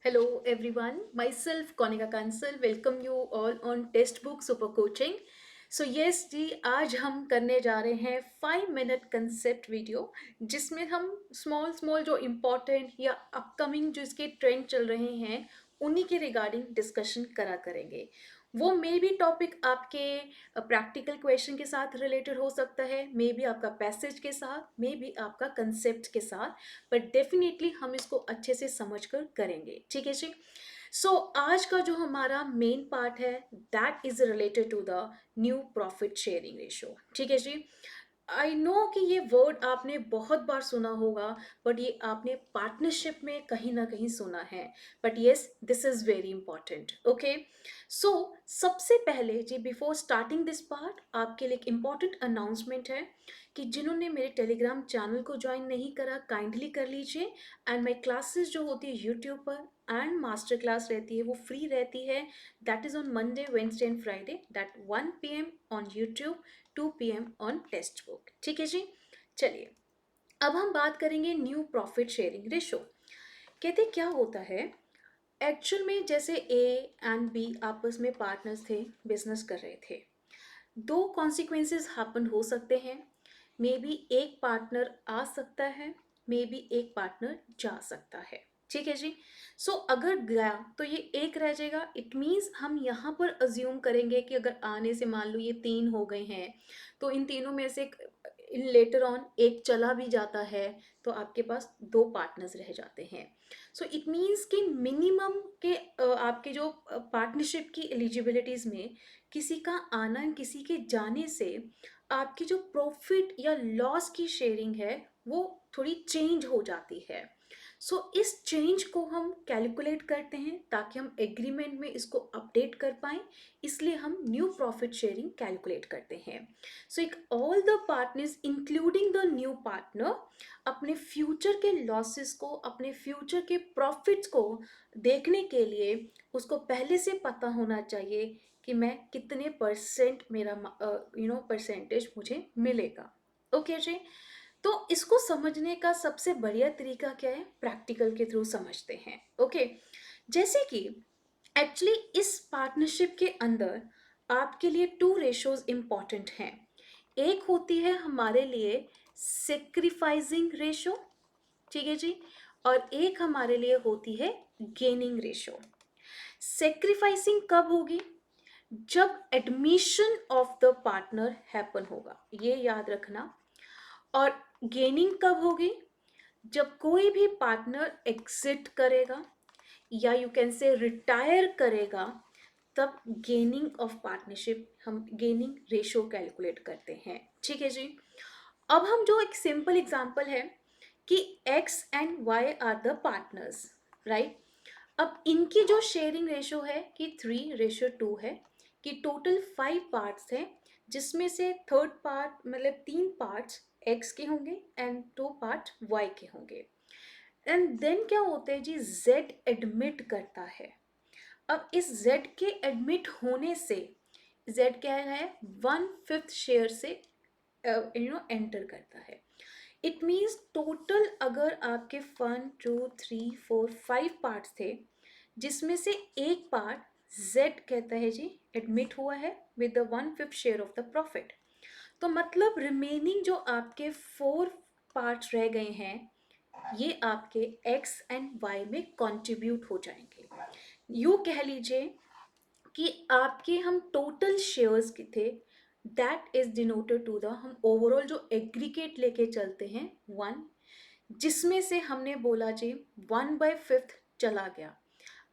Hello everyone, myself Konika Kansal welcome you all on Textbook Super Coaching. So yes जी, आज हम करने जा रहे हैं 5 मिनट कंसेप्ट वीडियो जिसमें हम स्मॉल स्मॉल जो इम्पोर्टेंट या अपकमिंग जो इसके ट्रेंड चल रहे हैं उन्हीं के रिगार्डिंग डिस्कशन करा करेंगे। वो मे बी टॉपिक आपके प्रैक्टिकल क्वेश्चन के साथ रिलेटेड हो सकता है, मे बी आपका पैसेज के साथ, मे बी आपका कंसेप्ट के साथ, बट डेफिनेटली हम इसको अच्छे से समझ कर करेंगे। ठीक है जी। सो आज का जो हमारा मेन पार्ट है that is related to the new profit sharing ratio. ठीक है जी। आई नो कि ये वर्ड आपने बहुत बार सुना होगा, बट ये आपने पार्टनरशिप में कहीं ना कहीं सुना है। But yes, this is very important. Okay, so सबसे पहले जी, बिफोर स्टार्टिंग दिस पार्ट, आपके लिए एक इम्पॉर्टेंट अनाउंसमेंट है कि जिन्होंने मेरे टेलीग्राम चैनल को ज्वाइन नहीं करा, काइंडली कर लीजिए। एंड माई क्लासेस जो होती है यूट्यूब पर एंड मास्टर क्लास रहती है वो फ्री रहती है। That is on Monday, Wednesday and Friday, that 1 PM on YouTube, 2 PM on text book. ठीक है जी। चलिए, अब हम बात करेंगे न्यू प्रॉफिट शेयरिंग रेशो। कहते क्या होता है एक्चुअल में, जैसे ए एंड बी आपस में पार्टनर्स थे, बिजनेस कर रहे थे। दो कॉन्सिक्वेंसेस हैपन हो सकते हैं। मे बी एक पार्टनर आ सकता है, मे बी एक पार्टनर जा सकता है। ठीक है जी। सो अगर गया तो ये एक रह जाएगा। इट मीन्स हम यहाँ पर अज्यूम करेंगे कि अगर आने से मान लो ये 3 हो गए हैं, तो इन तीनों में से लेटर ऑन एक चला भी जाता है, तो आपके पास दो पार्टनर्स रह जाते हैं। सो इट मीन्स कि मिनिमम के आपके जो पार्टनरशिप की एलिजिबिलिटीज में किसी का आना, किसी के जाने से आपकी जो प्रॉफिट या लॉस की शेयरिंग है वो थोड़ी चेंज हो जाती है। सो इस चेंज को हम कैलकुलेट करते हैं ताकि हम एग्रीमेंट में इसको अपडेट कर पाएं, इसलिए हम न्यू प्रॉफिट शेयरिंग कैलकुलेट करते हैं। सो एक all the partners including the new partner अपने फ्यूचर के लॉसेस को, अपने फ्यूचर के प्रॉफिट्स को देखने के लिए उसको पहले से पता होना चाहिए कि मैं कितने परसेंट मेरा परसेंटेज मुझे मिलेगा। ओके जी। तो इसको समझने का सबसे बढ़िया तरीका क्या है, प्रैक्टिकल के थ्रू समझते हैं। ओके, जैसे कि एक्चुअली इस पार्टनरशिप के अंदर आपके लिए टू रेशोज इंपॉर्टेंट हैं। एक होती है हमारे लिए सेक्रीफाइसिंग रेशो, ठीक है जी, और एक हमारे लिए होती है गेनिंग रेशो। सेक्रीफाइसिंग कब होगी? जब admission of the partner happen होगा, ये याद रखना। और गेनिंग कब होगी? जब कोई भी पार्टनर एग्जिट करेगा या यू कैन से रिटायर करेगा, तब गेनिंग ऑफ पार्टनरशिप, हम गेनिंग रेशो कैलकुलेट करते हैं। ठीक है जी। अब हम जो एक सिंपल एग्जांपल है कि X and Y are the partners, right. अब इनकी जो शेयरिंग रेशो है कि 3:2 है, कि टोटल 5 पार्ट्स हैं, जिसमें से थर्ड पार्ट मतलब 3 पार्ट्स एक्स के होंगे एंड 2 पार्ट वाई के होंगे। एंड देन क्या होते हैं जी, जेड एडमिट करता है। अब इस जेड के एडमिट होने से जेड क्या है, 1/5 शेयर से एंटर करता है। इट मीन्स टोटल अगर आपके 1 2 3 4 5 पार्ट्स थे, जिसमें से एक पार्ट जेड कहता है जी एडमिट हुआ है with the 1/5 share of the profit, तो मतलब रिमेनिंग जो आपके 4 पार्ट्स रह गए हैं ये आपके एक्स एंड वाई में कंट्रीब्यूट हो जाएंगे। यू कह लीजिए कि आपके हम टोटल शेयर्स के थे, that is denoted to the, हम ओवरऑल जो एग्रीगेट लेके चलते हैं 1, जिसमें से हमने बोला जी 1/5 चला गया।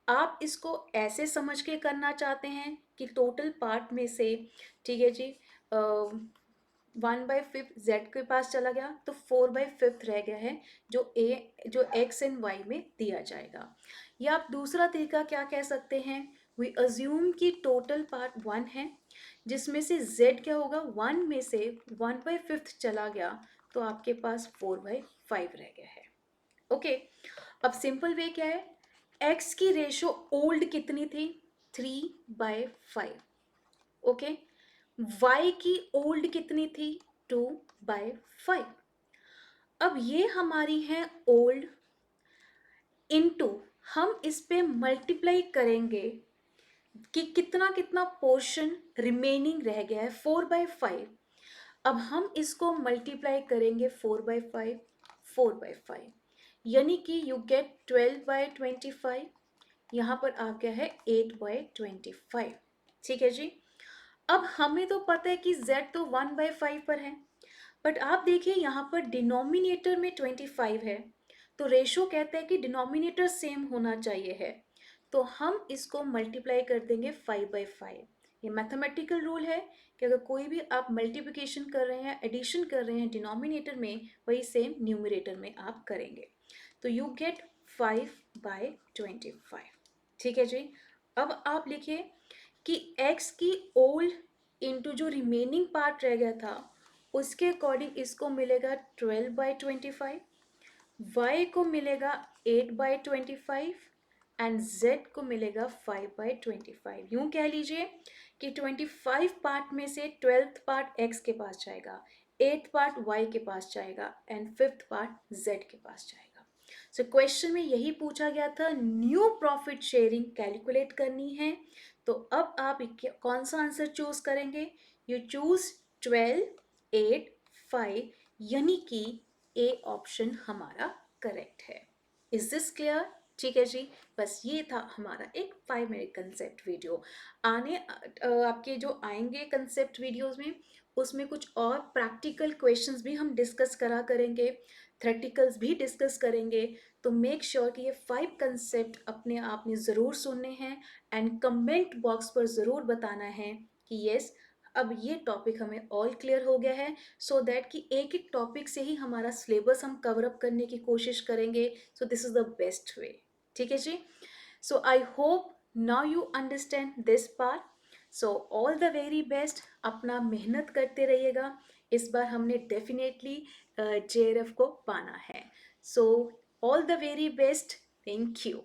आप इसको ऐसे समझ के करना चाहते हैं कि टोटल पार्ट में से, ठीक है जी, 1/5 जेड के पास चला गया तो 4/5 रह गया है, जो एक्स एंड वाई में दिया जाएगा। या आप दूसरा तरीका क्या कह सकते हैं, वी अज्यूम कि टोटल पार्ट 1 है, जिसमें से z क्या होगा, 1 में से 1/5 चला गया, तो आपके पास 4/5 रह गया है। ओके, अब सिंपल वे क्या है, x की रेशो ओल्ड कितनी थी, 3/5। ओके, y की ओल्ड कितनी थी, 2/5। अब ये हमारी है ओल्ड इनटू हम इस पे मल्टीप्लाई करेंगे कि कितना कितना पोर्शन रिमेनिंग रह गया है 4/5। अब हम इसको मल्टीप्लाई करेंगे 4/5, 4/5, यानी कि यू गेट 12/25। यहाँ पर आ गया है 8/25। ठीक है जी। अब हमें तो पता है कि z तो 1/5 पर है, बट आप देखिए यहाँ पर डिनोमिनेटर में 25 है, तो रेशो कहता है कि डिनोमिनेटर सेम होना चाहिए है, तो हम इसको मल्टीप्लाई कर देंगे 5/5। ये मैथमेटिकल रूल है कि अगर कोई भी आप मल्टीप्लिकेशन कर रहे हैं, एडिशन कर रहे हैं डिनोमिनेटर में, वही सेम न्यूमरेटर में आप करेंगे, तो यू गेट 5/25। ठीक है जी। अब आप लिखिए कि x की ओल्ड इंटू जो रिमेनिंग पार्ट रह गया था उसके अकॉर्डिंग इसको मिलेगा 12/25, y को मिलेगा 8/25 एंड z को मिलेगा 5/25। यूं कह लीजिए कि 25 पार्ट में से 12th पार्ट x के पास जाएगा, 8th पार्ट y के पास जाएगा एंड 5th पार्ट z के पास जाएगा। सो क्वेश्चन में यही पूछा गया था, न्यू प्रॉफिट शेयरिंग कैलकुलेट करनी है, तो अब आप कौन सा आंसर चूज करेंगे? यू चूज 12, 8, 5, यानी कि ए ऑप्शन हमारा करेक्ट है। Is this clear? ठीक है जी। बस ये था हमारा एक 5 मिनट कंसेप्ट वीडियो। आपके जो आएंगे कंसेप्ट वीडियोस में, उसमें कुछ और प्रैक्टिकल क्वेश्चंस भी हम डिस्कस करा करेंगे, थ्योरेटिकल्स भी डिस्कस करेंगे। तो मेक श्योर कि ये 5 कंसेप्ट अपने आप में ज़रूर सुनने हैं एंड कमेंट बॉक्स पर ज़रूर बताना है कि यस अब ये टॉपिक हमें ऑल क्लियर हो गया है, सो दैट कि एक एक टॉपिक से ही हमारा सिलेबस हम कवर अप करने की कोशिश करेंगे। So this is the best way. ठीक है जी। So I hope now you understand this part. So all the very best, अपना मेहनत करते रहिएगा। इस बार हमने डेफिनेटली JRF को पाना है। सो all the very best, thank you.